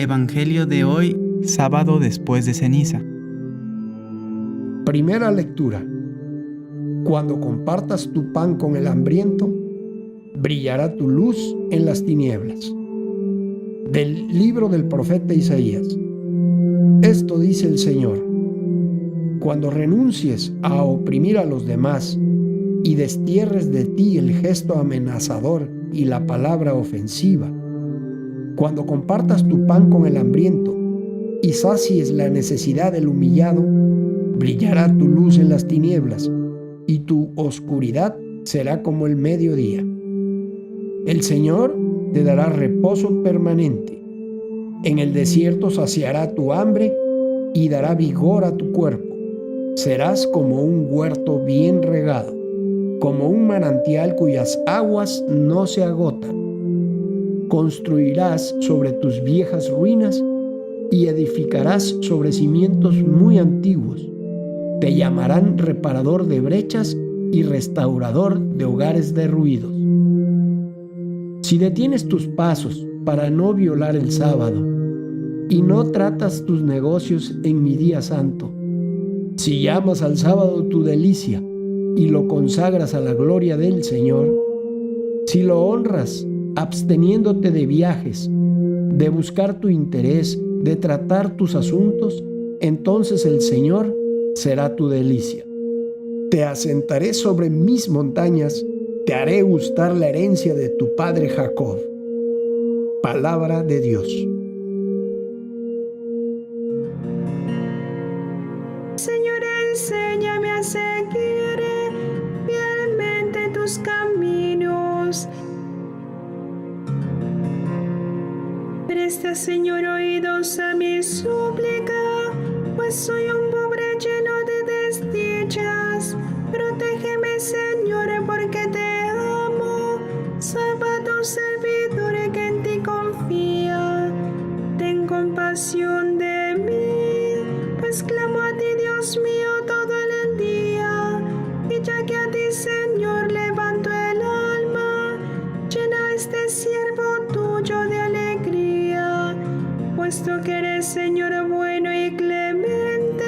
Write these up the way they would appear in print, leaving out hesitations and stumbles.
Evangelio de hoy, sábado después de ceniza. Primera lectura. Cuando compartas tu pan con el hambriento, brillará tu luz en las tinieblas. Del libro del profeta Isaías. Esto dice el Señor: cuando renuncies a oprimir a los demás y destierres de ti el gesto amenazador y la palabra ofensiva, cuando compartas tu pan con el hambriento y sacies la necesidad del humillado, brillará tu luz en las tinieblas y tu oscuridad será como el mediodía. El Señor te dará reposo permanente. En el desierto saciará tu hambre y dará vigor a tu cuerpo. Serás como un huerto bien regado, como un manantial cuyas aguas no se agotan. Construirás sobre tus viejas ruinas y edificarás sobre cimientos muy antiguos. Te llamarán reparador de brechas y restaurador de hogares derruidos. Si detienes tus pasos para no violar el sábado y no tratas tus negocios en mi día santo, si llamas al sábado tu delicia y lo consagras a la gloria del Señor, si lo honras absteniéndote de viajes, de buscar tu interés, de tratar tus asuntos, entonces el Señor será tu delicia. Te asentaré sobre mis montañas, te haré gustar la herencia de tu padre Jacob. Palabra de Dios. Señor, enséñame a seguir fielmente tus caminos. Presta, Señor, oídos a mi súplica, pues soy un pobre lleno de desdichas. Protégeme, Señor, porque te amo. Salva a tu servidor que en ti confía. Ten compasión de mí, pues clamo a ti, Dios mío, todo el día. Y ya que a ti, Señor, levanto el alma, llena este siervo tuyo de alegría, puesto que eres, Señor, bueno y clemente,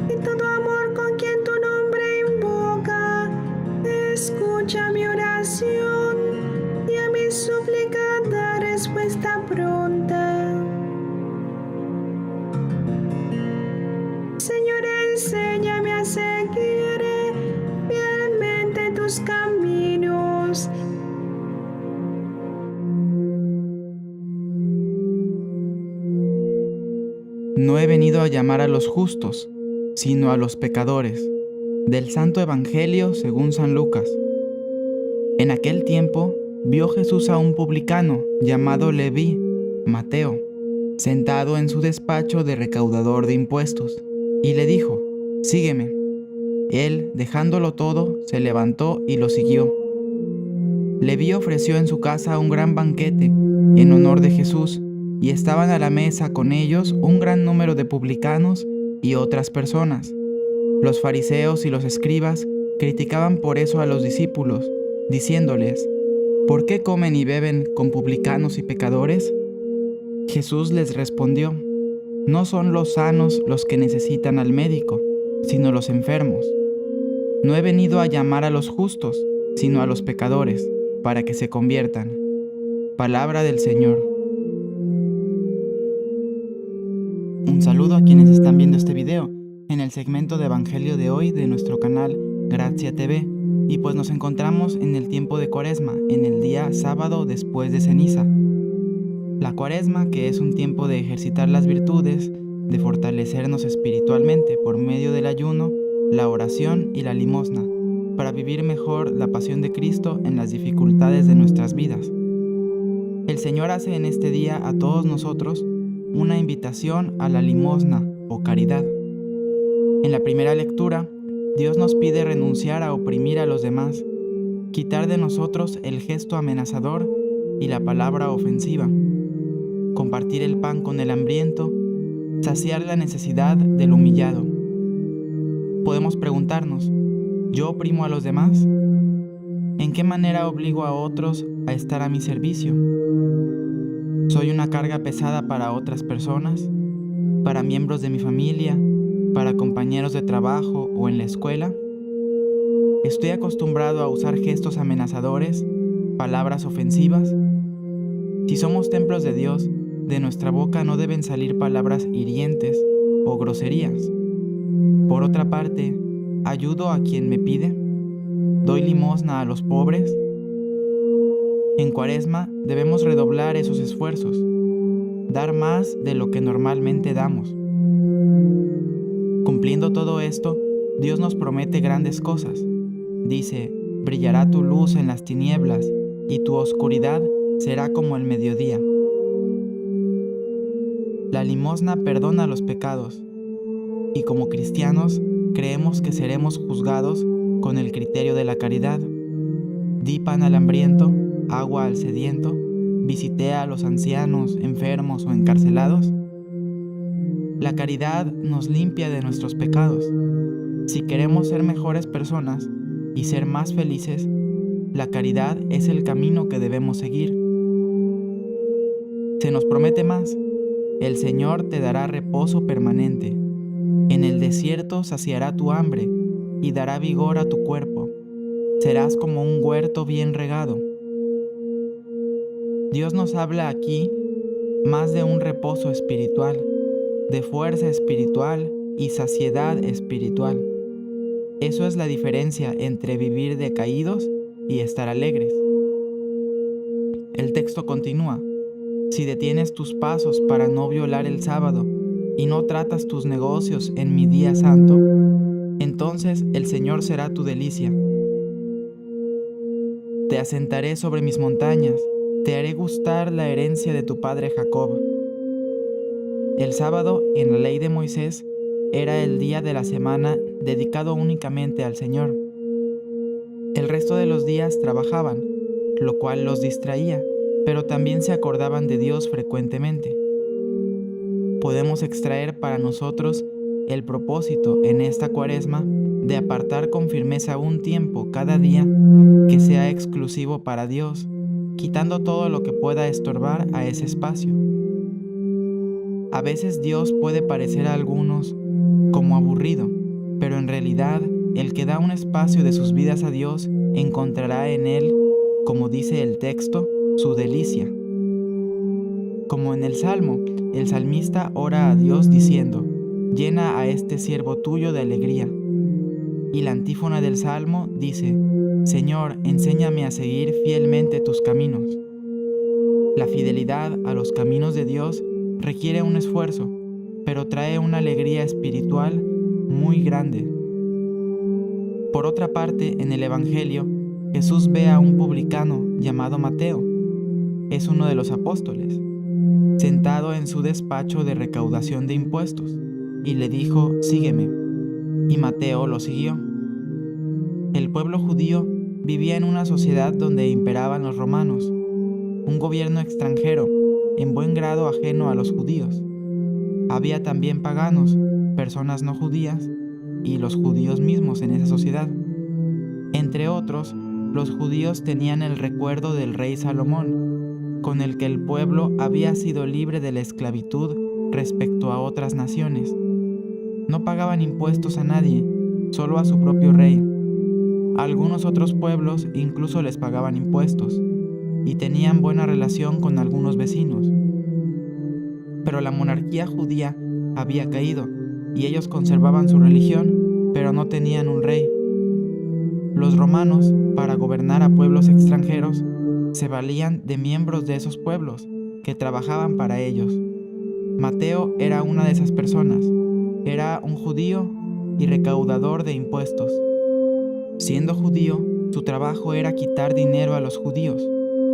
y todo amor con quien tu nombre invoca. Escucha mi oración y a mi súplica da respuesta pronta. Señor, enséñame a seguir fielmente tus caminos. No he venido a llamar a los justos, sino a los pecadores. Del Santo Evangelio según San Lucas. En aquel tiempo vio Jesús a un publicano llamado Leví, Mateo, sentado en su despacho de recaudador de impuestos, y le dijo: «Sígueme». Él, dejándolo todo, se levantó y lo siguió. Leví ofreció en su casa un gran banquete en honor de Jesús, y estaban a la mesa con ellos un gran número de publicanos y otras personas. Los fariseos y los escribas criticaban por eso a los discípulos, diciéndoles: «¿Por qué comen y beben con publicanos y pecadores?». Jesús les respondió: «No son los sanos los que necesitan al médico, sino los enfermos. No he venido a llamar a los justos, sino a los pecadores, para que se conviertan». Palabra del Señor. Un saludo a quienes están viendo este video en el segmento de Evangelio de hoy de nuestro canal Grazia TV, y pues nos encontramos en el tiempo de Cuaresma, en el día sábado después de ceniza. La Cuaresma, que es un tiempo de ejercitar las virtudes, de fortalecernos espiritualmente por medio del ayuno, la oración y la limosna, para vivir mejor la pasión de Cristo en las dificultades de nuestras vidas. El Señor hace en este día a todos nosotros una invitación a la limosna o caridad. En la primera lectura, Dios nos pide renunciar a oprimir a los demás, quitar de nosotros el gesto amenazador y la palabra ofensiva, compartir el pan con el hambriento, saciar la necesidad del humillado. Podemos preguntarnos: ¿yo oprimo a los demás? ¿En qué manera obligo a otros a estar a mi servicio? Soy una carga pesada para otras personas, para miembros de mi familia, para compañeros de trabajo o en la escuela. Estoy acostumbrado a usar gestos amenazadores, palabras ofensivas. Si somos templos de Dios, de nuestra boca no deben salir palabras hirientes o groserías. Por otra parte, ¿ayudo a quien me pide? ¿Doy limosna a los pobres? En Cuaresma debemos redoblar esos esfuerzos, dar más de lo que normalmente damos. Cumpliendo todo esto, Dios nos promete grandes cosas. Dice, brillará tu luz en las tinieblas y tu oscuridad será como el mediodía. La limosna perdona los pecados y como cristianos creemos que seremos juzgados con el criterio de la caridad. Di pan al hambriento, agua al sediento, visité a los ancianos, enfermos o encarcelados. La caridad nos limpia de nuestros pecados. Si queremos ser mejores personas y ser más felices, la caridad es el camino que debemos seguir. Se nos promete más. El Señor te dará reposo permanente. En el desierto saciará tu hambre y dará vigor a tu cuerpo. Serás como un huerto bien regado. Dios nos habla aquí más de un reposo espiritual, de fuerza espiritual y saciedad espiritual. Eso es la diferencia entre vivir decaídos y estar alegres. El texto continúa. Si detienes tus pasos para no violar el sábado y no tratas tus negocios en mi día santo, entonces el Señor será tu delicia. Te asentaré sobre mis montañas, te haré gustar la herencia de tu padre Jacob. El sábado, en la ley de Moisés, era el día de la semana dedicado únicamente al Señor. El resto de los días trabajaban, lo cual los distraía, pero también se acordaban de Dios frecuentemente. Podemos extraer para nosotros el propósito en esta Cuaresma de apartar con firmeza un tiempo cada día que sea exclusivo para Dios, quitando todo lo que pueda estorbar a ese espacio. A veces Dios puede parecer a algunos como aburrido, pero en realidad el que da un espacio de sus vidas a Dios encontrará en él, como dice el texto, su delicia. Como en el Salmo, el salmista ora a Dios diciendo, llena a este siervo tuyo de alegría. Y la antífona del Salmo dice, Señor, enséñame a seguir fielmente tus caminos. La fidelidad a los caminos de Dios requiere un esfuerzo, pero trae una alegría espiritual muy grande. Por otra parte, en el Evangelio, Jesús ve a un publicano llamado Mateo. Es uno de los apóstoles, sentado en su despacho de recaudación de impuestos, y le dijo, sígueme. Y Mateo lo siguió. El pueblo judío vivía en una sociedad donde imperaban los romanos, un gobierno extranjero, en buen grado ajeno a los judíos. Había también paganos, personas no judías, y los judíos mismos en esa sociedad. Entre otros, los judíos tenían el recuerdo del rey Salomón, con el que el pueblo había sido libre de la esclavitud respecto a otras naciones. No pagaban impuestos a nadie, solo a su propio rey. Algunos otros pueblos incluso les pagaban impuestos, y tenían buena relación con algunos vecinos. Pero la monarquía judía había caído, y ellos conservaban su religión, pero no tenían un rey. Los romanos, para gobernar a pueblos extranjeros, se valían de miembros de esos pueblos que trabajaban para ellos. Mateo era una de esas personas. Era un judío y recaudador de impuestos. Siendo judío, su trabajo era quitar dinero a los judíos,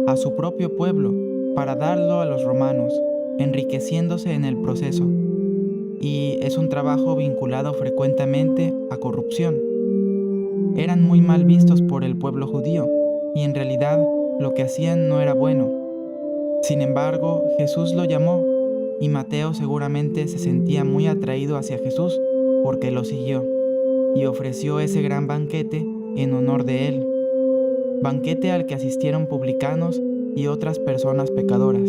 a su propio pueblo, para darlo a los romanos, enriqueciéndose en el proceso. Y es un trabajo vinculado frecuentemente a corrupción. Eran muy mal vistos por el pueblo judío, y en realidad lo que hacían no era bueno. Sin embargo, Jesús lo llamó, y Mateo seguramente se sentía muy atraído hacia Jesús porque lo siguió, y ofreció ese gran banquete en honor de él, banquete al que asistieron publicanos y otras personas pecadoras.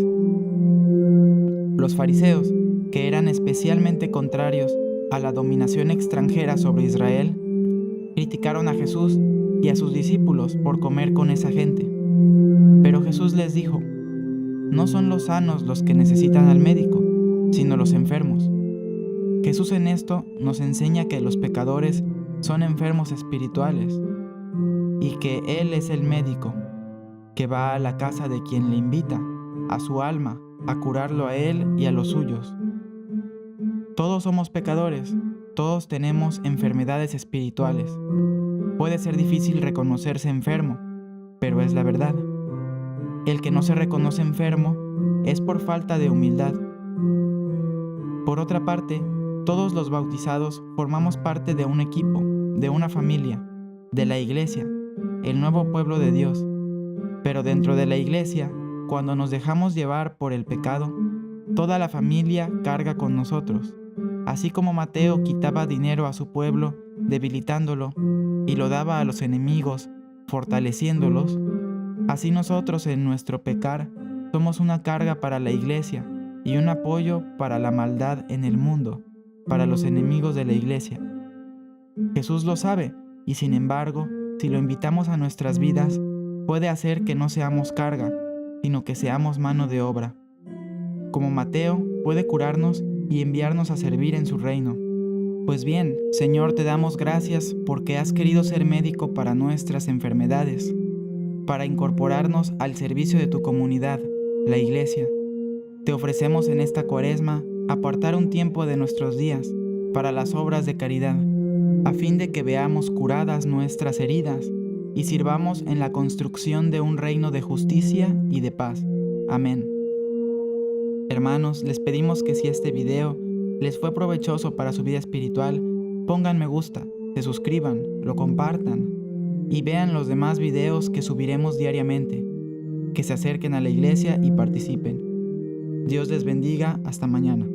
Los fariseos, que eran especialmente contrarios a la dominación extranjera sobre Israel, criticaron a Jesús y a sus discípulos por comer con esa gente. Pero Jesús les dijo: no son los sanos los que necesitan al médico, sino los enfermos. Jesús en esto nos enseña que los pecadores son enfermos espirituales y que Él es el médico, que va a la casa de quien le invita, a su alma, a curarlo a él y a los suyos. Todos somos pecadores, todos tenemos enfermedades espirituales. Puede ser difícil reconocerse enfermo, pero es la verdad. El que no se reconoce enfermo es por falta de humildad. Por otra parte, todos los bautizados formamos parte de un equipo, de una familia, de la iglesia, el nuevo pueblo de Dios. Pero dentro de la iglesia, cuando nos dejamos llevar por el pecado, toda la familia carga con nosotros. Así como Mateo quitaba dinero a su pueblo, debilitándolo, y lo daba a los enemigos, fortaleciéndolos, así nosotros en nuestro pecar somos una carga para la iglesia y un apoyo para la maldad en el mundo, para los enemigos de la iglesia. Jesús lo sabe, y sin embargo, si lo invitamos a nuestras vidas, puede hacer que no seamos carga, sino que seamos mano de obra. Como Mateo, puede curarnos y enviarnos a servir en su reino. Pues bien, Señor, te damos gracias porque has querido ser médico para nuestras enfermedades, para incorporarnos al servicio de tu comunidad, la iglesia. Te ofrecemos en esta Cuaresma apartar un tiempo de nuestros días para las obras de caridad, a fin de que veamos curadas nuestras heridas y sirvamos en la construcción de un reino de justicia y de paz. Amén. Hermanos, les pedimos que si este video les fue provechoso para su vida espiritual, pongan me gusta, se suscriban, lo compartan y vean los demás videos que subiremos diariamente, que se acerquen a la iglesia y participen. Dios les bendiga, hasta mañana.